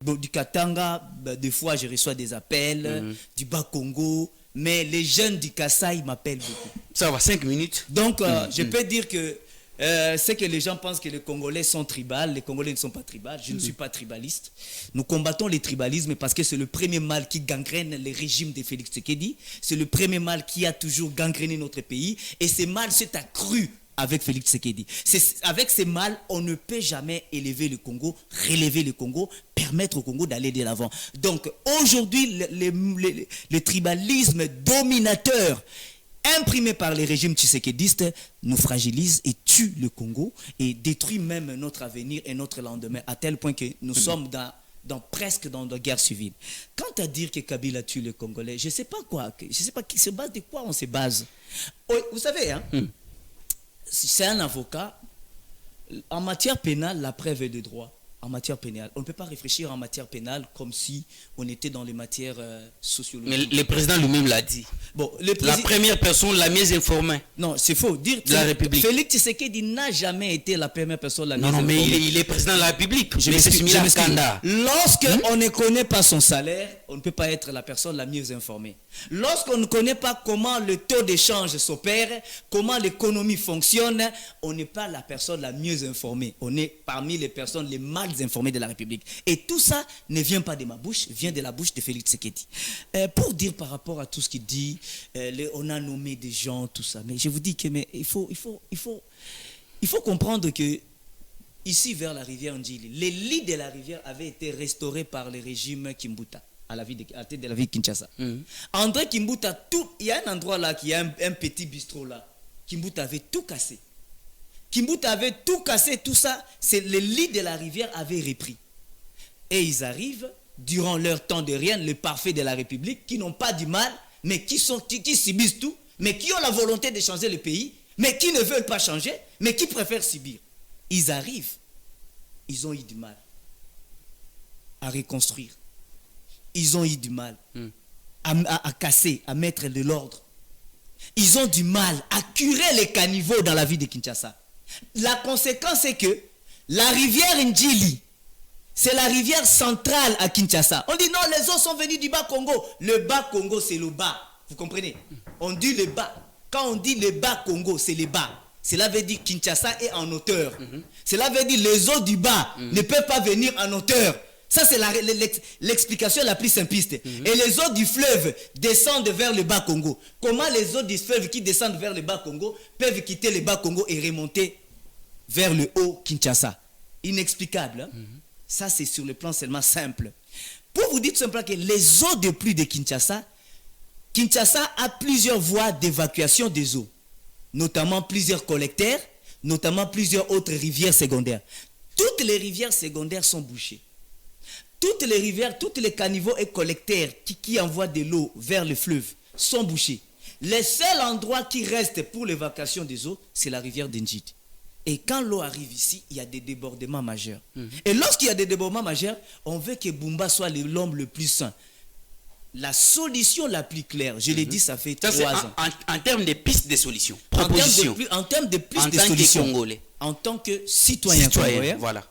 Bon, du Katanga, des fois je reçois des appels, du Bas-Congo, mais les jeunes du Kasaï m'appellent beaucoup. Ça va, 5 minutes. Donc, je peux dire que c'est que les gens pensent que les Congolais sont tribales. Les Congolais ne sont pas tribales. Je ne suis pas tribaliste. Nous combattons les tribalismes parce que c'est le premier mal qui gangrène les régimes de Félix Tshisekedi. C'est le premier mal qui a toujours gangréné notre pays. Et ce mal s'est accru avec Félix Tshisekedi. Avec ces mal, on ne peut jamais élever le Congo, relever le Congo, permettre au Congo d'aller de l'avant. Donc, aujourd'hui, le tribalisme dominateur imprimé par les régimes tshisekédistes nous fragilise et tue le Congo et détruit même notre avenir et notre lendemain à tel point que nous sommes presque dans la guerre civile. Quant à dire que Kabila tue les Congolais, je ne sais pas quoi, je ne sais pas qui se base de quoi on se base. Vous savez, hein, c'est un avocat. En matière pénale, la preuve est de droit. En matière pénale, on ne peut pas réfléchir en matière pénale comme si on était dans les matières sociologiques. Mais le président lui-même l'a dit. Bon, la première personne la mieux informée. Non, c'est faux. Dire de la République. Félix Tshisekedi n'a jamais été la première personne la mieux informée. Non, mais il est président de la République. Lorsqu'on ne connaît pas son salaire, on ne peut pas être la personne la mieux informée. Lorsqu'on ne connaît pas comment le taux d'échange s'opère, comment l'économie fonctionne, on n'est pas la personne la mieux informée. On est parmi les personnes les mal informées de la République. Et tout ça ne vient pas de ma bouche, vient de la bouche de Félix Tshisekedi. Pour dire par rapport à tout ce qu'il dit, on a nommé des gens, tout ça. Mais je vous dis que il faut comprendre que ici vers la rivière Ndjili, les lits de la rivière avaient été restaurés par le régime Kimbuta. À la tête de la ville de Kinshasa. André Kimbuta, il y a un endroit là, il y a un petit bistrot là. Kimbuta avait tout cassé. Kimbuta avait tout cassé, tout ça. C'est les lits de la rivière avaient repris. Et ils arrivent, durant leur temps de rien, le parfait de la République, qui n'ont pas du mal, mais qui subissent tout, mais qui ont la volonté de changer le pays, mais qui ne veulent pas changer, mais qui préfèrent subir. Ils arrivent, ils ont eu du mal à reconstruire. Ils ont eu du mal à casser, à mettre de l'ordre. Ils ont du mal à curer les caniveaux dans la ville de Kinshasa. La conséquence est que la rivière Ndjili, c'est la rivière centrale à Kinshasa. On dit non, les eaux sont venues du Bas-Congo. Le Bas-Congo, c'est le bas. Vous comprenez? On dit le bas. Quand on dit le Bas-Congo, c'est le bas. Cela veut dire Kinshasa est en hauteur. Cela veut dire les eaux du bas ne peuvent pas venir en hauteur. Ça, c'est l'explication la plus simpliste. Et les eaux du fleuve descendent vers le Bas-Congo. Comment les eaux du fleuve qui descendent vers le Bas-Congo peuvent quitter le Bas-Congo et remonter vers le haut Kinshasa? Inexplicable. Hein? Ça, c'est sur le plan seulement simple. Pour vous dire tout simplement que les eaux de pluie de Kinshasa, Kinshasa a plusieurs voies d'évacuation des eaux. Notamment plusieurs collecteurs, notamment plusieurs autres rivières secondaires. Toutes les rivières secondaires sont bouchées. Toutes les rivières, tous les caniveaux et collecteurs qui envoient de l'eau vers le fleuve sont bouchés. Le seul endroit qui reste pour l'évacuation des eaux, c'est la rivière d'Ndjidi. Et quand l'eau arrive ici, il y a des débordements majeurs. Et lorsqu'il y a des débordements majeurs, on veut que Bumba soit l'homme le plus sain. La solution la plus claire, je l'ai dit, ça fait 3 ans. En termes de pistes de solutions, propositions. En termes de pistes de solutions. Congolais. En tant que citoyen congolais, voilà.